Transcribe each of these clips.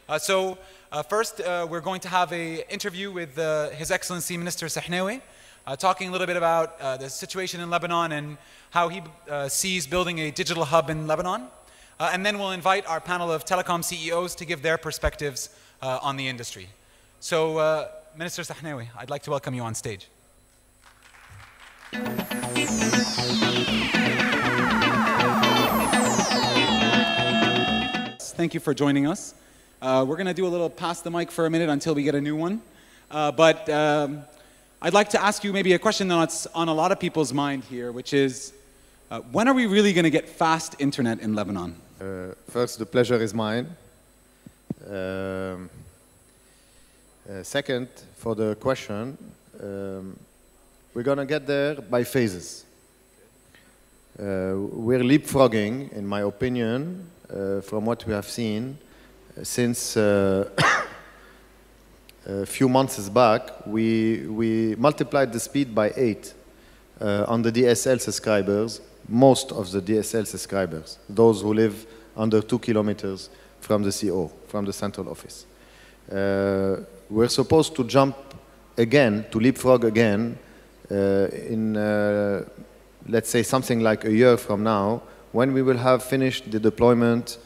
First, we're going to have an interview with His Excellency Minister Sehnaoui, talking a little bit about the situation in Lebanon and how he sees building a digital hub in Lebanon. And then we'll invite our panel of telecom CEOs to give their perspectives on the industry. So, Minister Sehnaoui, I'd like to welcome you on stage. Thank you for joining us. We're going to do a little pass the mic for a minute until we get a new one. But I'd like to ask you maybe a question that's on a lot of people's mind here, which is, when are we really going to get fast internet in Lebanon? First, the pleasure is mine. Second, for the question, we're going to get there by phases. We're leapfrogging, in my opinion, from what we have seen since a few months back. We multiplied the speed by 8 on the DSL subscribers, most of the DSL subscribers, those who live under 2 kilometers from the CO, from the central office. We're supposed to jump again, to leapfrog again, in, let's say, something like a year from now, when we will have finished the deployment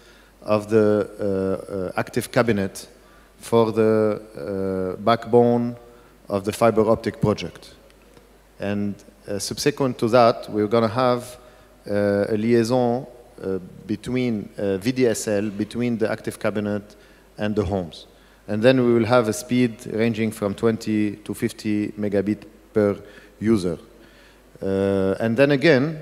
of the active cabinet for the backbone of the fiber optic project. And subsequent to that, we're going to have a liaison between VDSL, between the active cabinet and the homes. And then we will have a speed ranging from 20 to 50 megabit per user. And then again,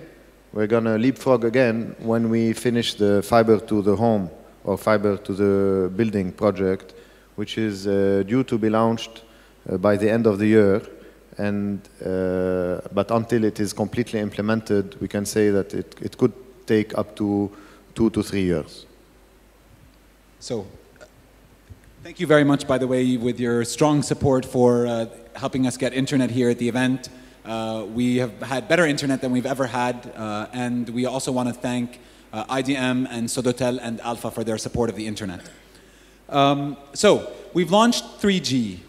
we're going to leapfrog again when we finish the fiber to the home or fiber to the building project, which is due to be launched by the end of the year. And, but until it is completely implemented, we can say that it could take up to 2 to 3 years. So, thank you very much, by the way, with your strong support for helping us get internet here at the event. We have had better internet than we've ever had, and we also want to thank IDM and Sodotel and Alpha for their support of the internet. So, we've launched 3G,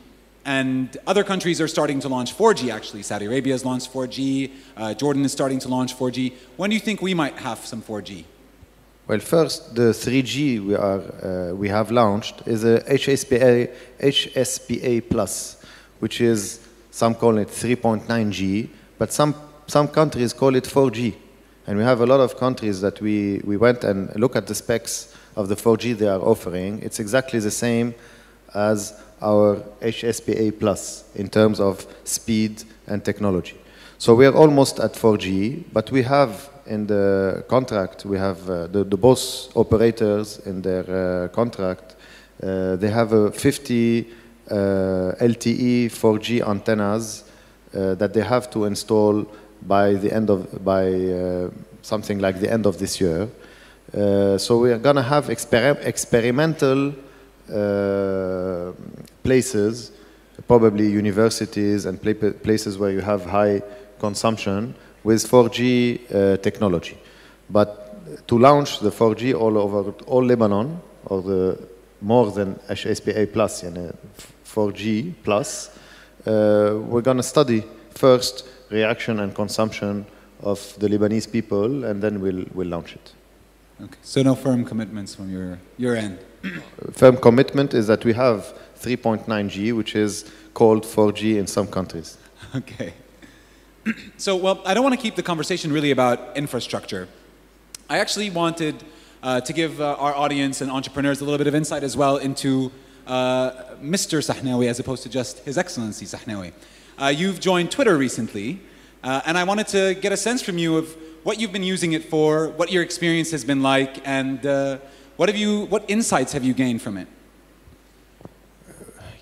and other countries are starting to launch 4G, actually. Saudi Arabia has launched 4G, Jordan is starting to launch 4G. When do you think we might have some 4G? Well, first, the 3G we have launched is a HSPA Plus, which is, some call it 3.9G, but some countries call it 4G. And we have a lot of countries that we went and look at the specs of the 4G they are offering. It's exactly the same as our HSPA Plus in terms of speed and technology. So we are almost at 4G, but we have in the contract, we have the both operators in their contract, they have a 50 LTE 4G antennas that they have to install by the end of, something like the end of this year. So we are going to have experimental places, probably universities and places where you have high consumption with 4G technology. But to launch the 4G all over all Lebanon, or the more than HSPA plus, 4G plus, we're going to study first reaction and consumption of the Lebanese people, and then we'll launch it. Okay. So no firm commitments from your end? Firm commitment is that we have 3.9G, which is called 4G in some countries. Okay. So, well, I don't want to keep the conversation really about infrastructure. I actually wanted to give our audience and entrepreneurs a little bit of insight as well into Mr. Sehnaoui as opposed to just His Excellency Sehnaoui. You've joined Twitter recently, and I wanted to get a sense from you of what you've been using it for, what your experience has been like, and what insights have you gained from it?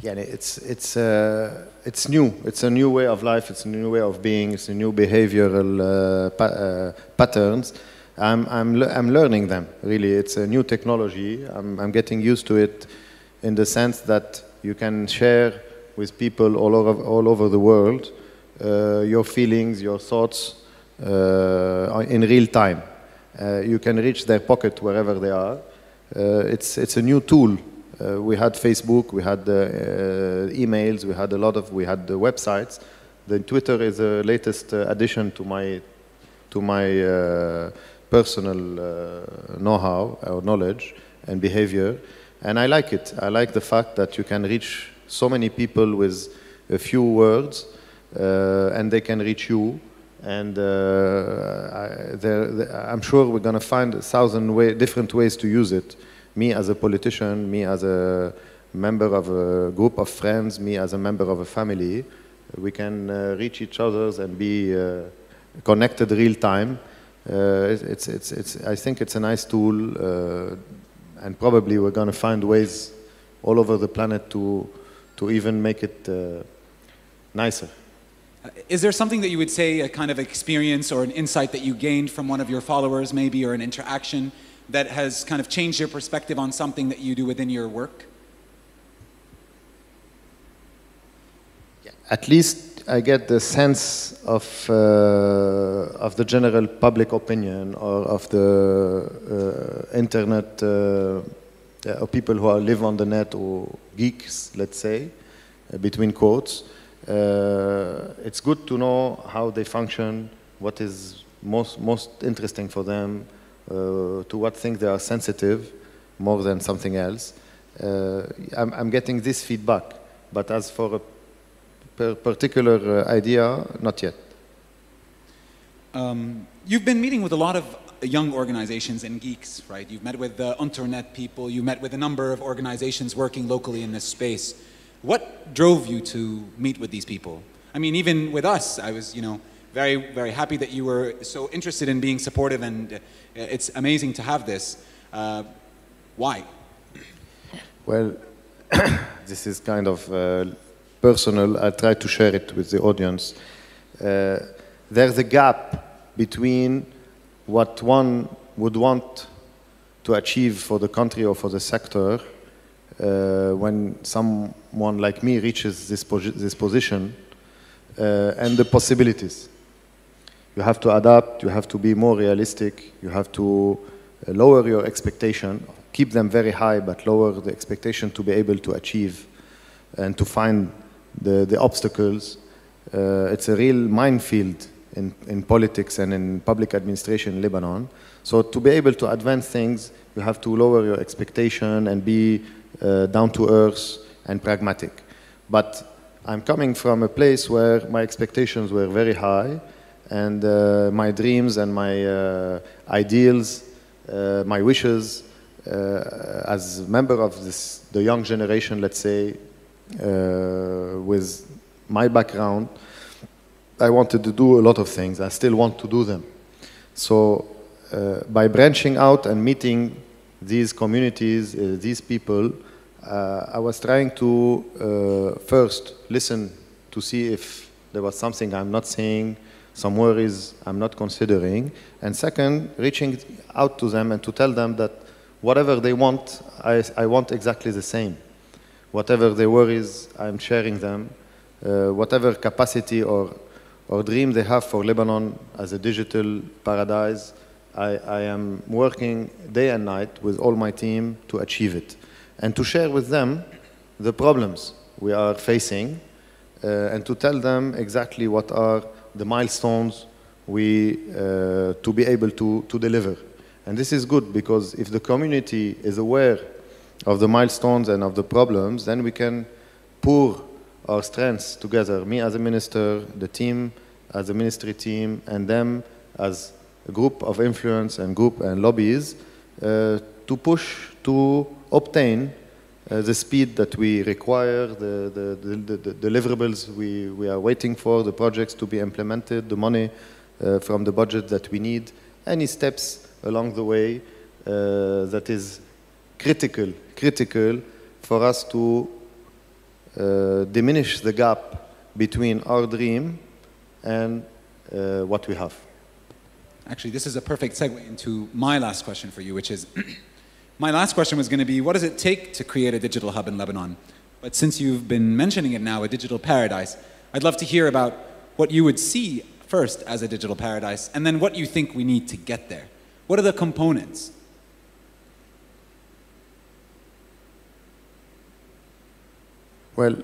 Yeah, it's new. It's a new way of life. It's a new way of being. It's a new behavioral patterns. I'm learning them. Really, it's a new technology. I'm getting used to it, in the sense that you can share with people all over the world your feelings, your thoughts in real time. You can reach their pocket wherever they are. It's a new tool We had Facebook, we had emails, we had the websites. The Twitter is the latest addition to my personal know-how or knowledge and behavior, and I like it. I like the fact that you can reach so many people with a few words, and they can reach you. And I'm sure we're going to find 1,000 different ways to use it. Me as a politician, me as a member of a group of friends, me as a member of a family, we can reach each other and be connected real time. I think it's a nice tool, and probably we're going to find ways all over the planet to even make it nicer. Is there something that you would say, a kind of experience or an insight that you gained from one of your followers maybe, or an interaction that has kind of changed your perspective on something that you do within your work? At least I get the sense of the general public opinion, or of the internet, or people who live on the net, or geeks, let's say, between quotes. It's good to know how they function, what is most interesting for them, to what things they are sensitive more than something else. I'm getting this feedback, but as for a particular idea, not yet. You've been meeting with a lot of young organizations and geeks, right? You've met with the internet people, you met with a number of organizations working locally in this space. What drove you to meet with these people? I mean, even with us, I was, very, very happy that you were so interested in being supportive, and it's amazing to have this. Why? Well, this is kind of personal. I'll try to share it with the audience. There's a gap between what one would want to achieve for the country or for the sector when someone like me reaches this position, and the possibilities. You have to adapt, you have to be more realistic, you have to lower your expectation, keep them very high, but lower the expectation to be able to achieve and to find the obstacles. It's a real minefield in politics and in public administration in Lebanon. So to be able to advance things, you have to lower your expectation and be down to earth and pragmatic. But I'm coming from a place where my expectations were very high, and my dreams and my ideals, my wishes, as a member of the young generation, let's say, with my background, I wanted to do a lot of things. I still want to do them. So by branching out and meeting these communities, these people, I was trying to first listen to see if there was something I'm not seeing, some worries I'm not considering, and second, reaching out to them and to tell them that whatever they want, I want exactly the same. Whatever their worries, I'm sharing them. Whatever capacity or dream they have for Lebanon as a digital paradise, I am working day and night with all my team to achieve it, and to share with them the problems we are facing, and to tell them exactly what are the milestones to be able to deliver. And this is good, because if the community is aware of the milestones and of the problems, then we can pour our strengths together, me as a minister, the team as a ministry team, and them as a group of influence and group and lobbies, to push to obtain the speed that we require, the deliverables we are waiting for, the projects to be implemented, the money from the budget that we need, any steps along the way that is critical for us to diminish the gap between our dream and what we have. Actually, this is a perfect segue into my last question for you, which is, my last question was going to be, what does it take to create a digital hub in Lebanon? But since you've been mentioning it now, a digital paradise, I'd love to hear about what you would see first as a digital paradise, and then what you think we need to get there. What are the components? Well,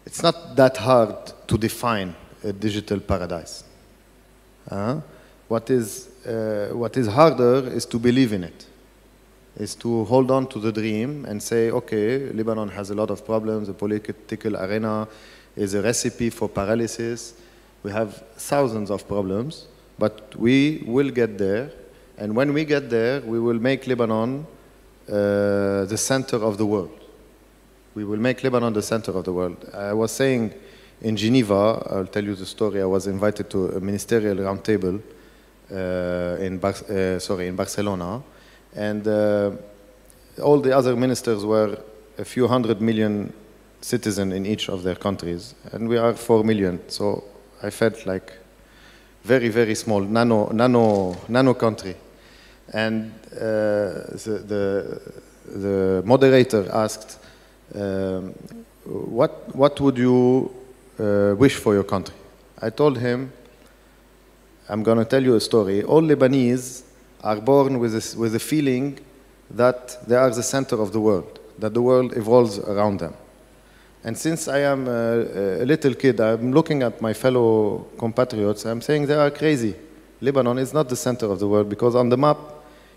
it's not that hard to define a digital paradise. What is harder is to believe in it, is to hold on to the dream and say, okay, Lebanon has a lot of problems, the political arena is a recipe for paralysis, we have thousands of problems, but we will get there, and when we get there, we will make Lebanon the center of the world. We will make Lebanon the center of the world. I was saying in Geneva, I'll tell you the story, I was invited to a ministerial roundtable in Barcelona, and all the other ministers were a few 100 million citizens in each of their countries, and we are 4 million, so I felt like very, very small, nano country. And the moderator asked, what would you wish for your country? I told him, I'm going to tell you a story. All Lebanese are born with a feeling that they are the center of the world, that the world evolves around them. And since I am a little kid, I'm looking at my fellow compatriots, I'm saying they are crazy. Lebanon is not the center of the world, because on the map,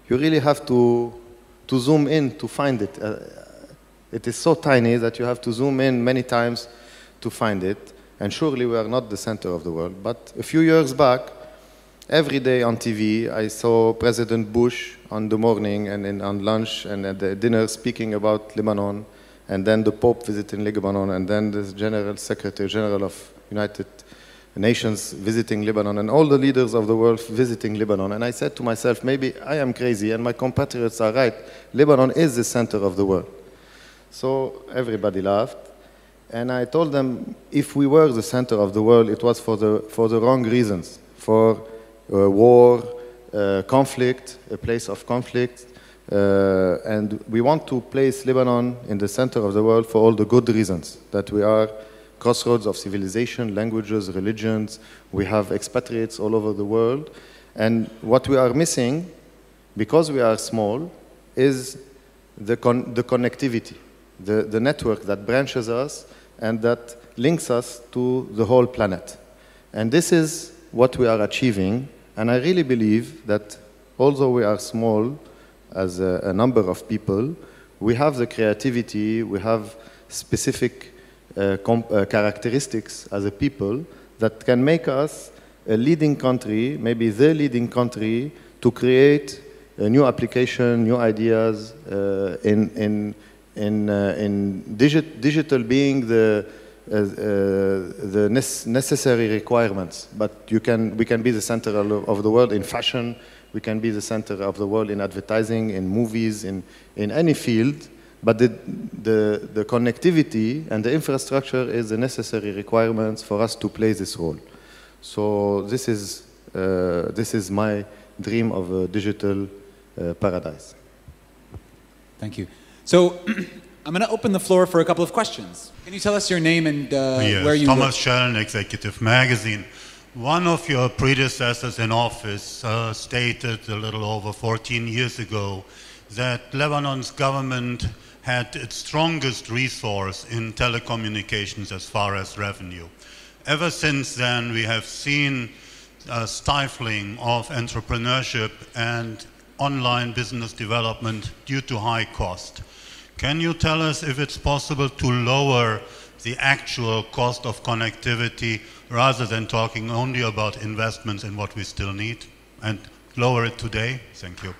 you really have to zoom in to find it. It is so tiny that you have to zoom in many times to find it. And surely we are not the center of the world. But a few years back, every day on TV, I saw President Bush on the morning and on lunch and at the dinner speaking about Lebanon, and then the Pope visiting Lebanon, and then the General Secretary General of United Nations visiting Lebanon, and all the leaders of the world visiting Lebanon. And I said to myself, maybe I am crazy and my compatriots are right. Lebanon is the center of the world. So everybody laughed. And I told them, if we were the center of the world, it was for the wrong reasons, for war, conflict, a place of conflict. And we want to place Lebanon in the center of the world for all the good reasons, that we are crossroads of civilization, languages, religions. We have expatriates all over the world. And what we are missing, because we are small, is the connectivity, the network that branches us and that links us to the whole planet. And this is what we are achieving. And I really believe that although we are small as a number of people, we have the creativity, we have specific characteristics as a people that can make us a leading country, maybe the leading country, to create a new application, new ideas in digital being the necessary requirements. But we can be the center of the world in fashion, we can be the center of the world in advertising, in movies, in any field. But the connectivity and the infrastructure is the necessary requirements for us to play this role. So this is my dream of a digital paradise. Thank you. So I'm going to open the floor for a couple of questions. Can you tell us your name and where you Thomas Schellen, Executive Magazine. One of your predecessors in office stated a little over 14 years ago that Lebanon's government had its strongest resource in telecommunications as far as revenue. Ever since then, we have seen a stifling of entrepreneurship and online business development due to high cost. Can you tell us if it's possible to lower the actual cost of connectivity rather than talking only about investments in what we still need, and lower it today? Thank you.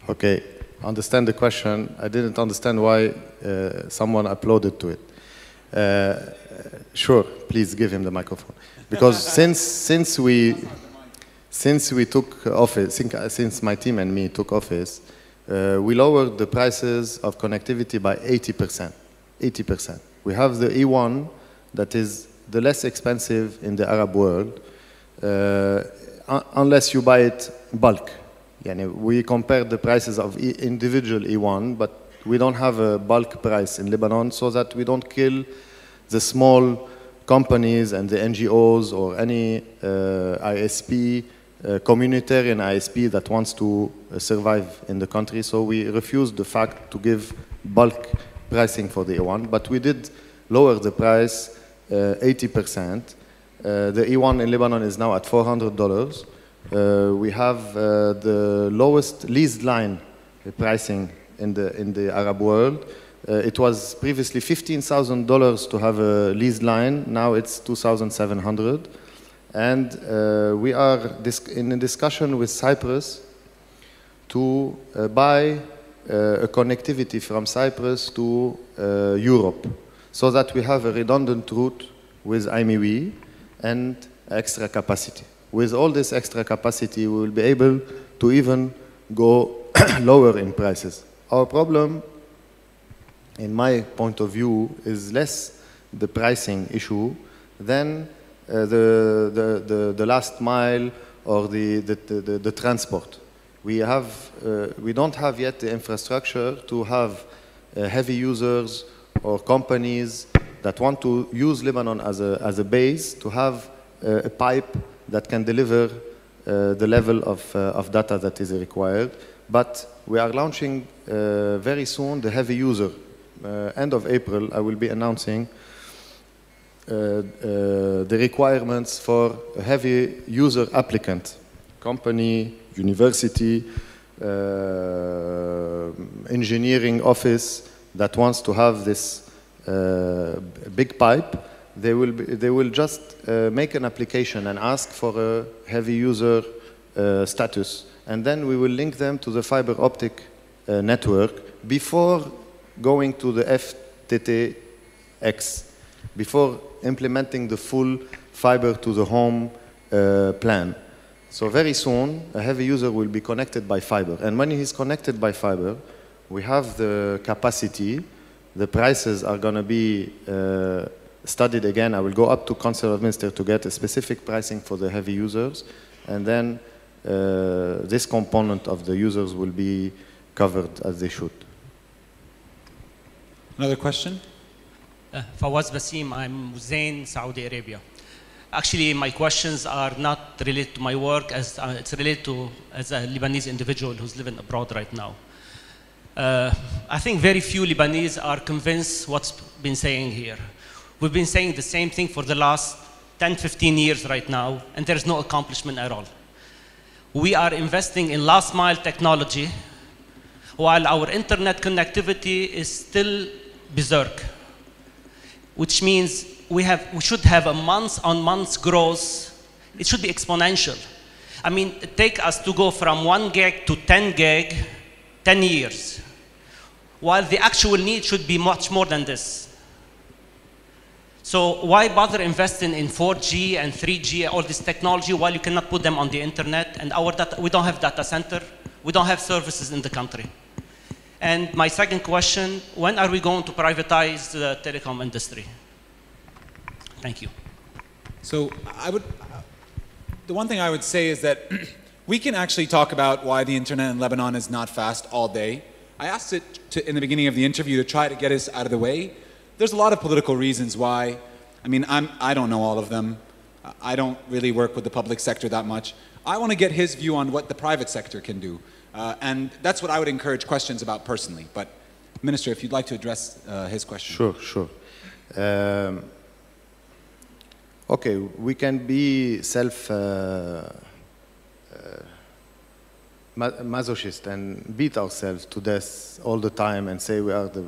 Okay, understand the question. I didn't understand why someone uploaded to it. Sure, please give him the microphone. Because since we took office, since my team and me took office, we lowered the prices of connectivity by 80%. 80%. We have the E1 that is the less expensive in the Arab world, unless you buy it bulk. We compare the prices of individual E1, but we don't have a bulk price in Lebanon so that we don't kill the small companies and the NGOs or any ISP communitarian ISP that wants to survive in the country. So we refused the fact to give bulk pricing for the E1, but we did lower the price 80%. The E1 in Lebanon is now at $400. We have the lowest leased line pricing in the Arab world. It was previously $15,000 to have a leased line. Now it's $2,700. And we are in a discussion with Cyprus to buy a connectivity from Cyprus to Europe, so that we have a redundant route with IMEWE and extra capacity. With all this extra capacity, we will be able to even go lower in prices. Our problem, in my point of view, is less the pricing issue than the last mile or the transport. We don't have yet the infrastructure to have heavy users or companies that want to use Lebanon as a base to have a pipe that can deliver the level of data that is required. But we are launching very soon the heavy user. End of April, I will be announcing the requirements for a heavy user applicant, company, university, engineering office that wants to have this big pipe. They will just make an application and ask for a heavy user status, and then we will link them to the fiber optic network before going to the FTTX, before implementing the full fiber to the home plan. So very soon, a heavy user will be connected by fiber. And when he's connected by fiber, we have the capacity. The prices are going to be studied again. I will go up to Council of Ministers to get a specific pricing for the heavy users. And then this component of the users will be covered as they should. Another question? Fawaz Basim, I'm Zain, Saudi Arabia. Actually, my questions are not related to my work, as it's related to as a Lebanese individual who's living abroad right now. I think very few Lebanese are convinced what's been saying here. We've been saying the same thing for the last 10, 15 years right now, and there's no accomplishment at all. We are investing in last mile technology, while our internet connectivity is still berserk, which means we should have a month-on-month growth. It should be exponential. I mean, it takes us to go from 1 gig to 10 gig, 10 years, while the actual need should be much more than this. So why bother investing in 4G and 3G, all this technology, while you cannot put them on the internet? And our data, we don't have data center, we don't have services in the country. And my second question, when are we going to privatize the telecom industry? Thank you. So the one thing I would say is that we can actually talk about why the internet in Lebanon is not fast all day. I asked it in the beginning of the interview to try to get us out of the way. There's a lot of political reasons why. I mean, I don't know all of them. I don't really work with the public sector that much. I want to get his view on what the private sector can do. And that's what I would encourage questions about personally. But Minister, if you'd like to address his question. Sure. Okay, we can be masochist and beat ourselves to death all the time and say we are the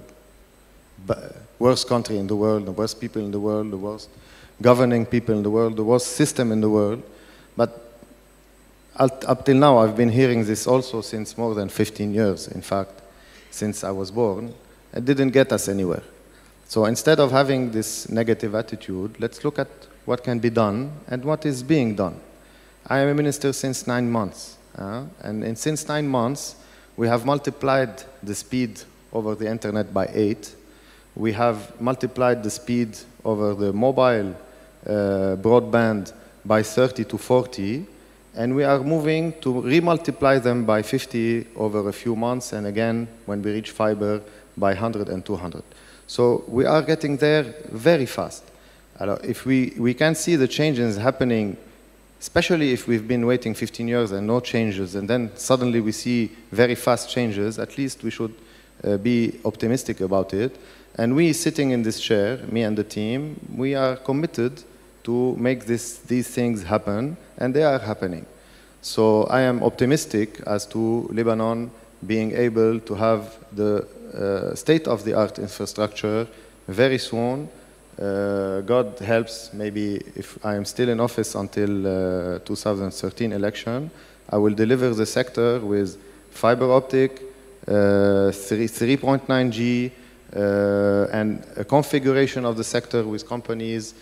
worst country in the world, the worst people in the world, the worst governing people in the world, the worst system in the world. But up till now, I've been hearing this also since more than 15 years, in fact, since I was born. It didn't get us anywhere. So instead of having this negative attitude, let's look at what can be done and what is being done. I am a minister since 9 months. And since 9 months, we have multiplied the speed over the internet by 8. We have multiplied the speed over the mobile broadband by 30 to 40. And we are moving to remultiply them by 50 over a few months, and again, when we reach fiber, by 100 and 200. So we are getting there very fast. If we can see the changes happening especially if we've been waiting 15 years and no changes, and then suddenly we see very fast changes, at least we should be optimistic about it. And we sitting in this chair, me and the team, we are committed to make these things happen, and they are happening. So I am optimistic as to Lebanon being able to have the state-of-the-art infrastructure very soon. God helps, maybe if I am still in office until 2013 election, I will deliver the sector with fiber optic, 3.9G, and a configuration of the sector with companies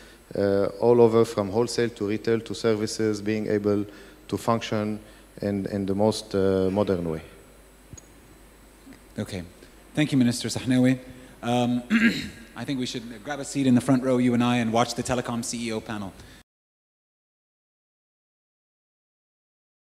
all over, from wholesale to retail to services, being able to function in the most modern way. Okay. Thank you, Minister Sehnaoui. I think we should grab a seat in the front row, you and I, and watch the telecom CEO panel.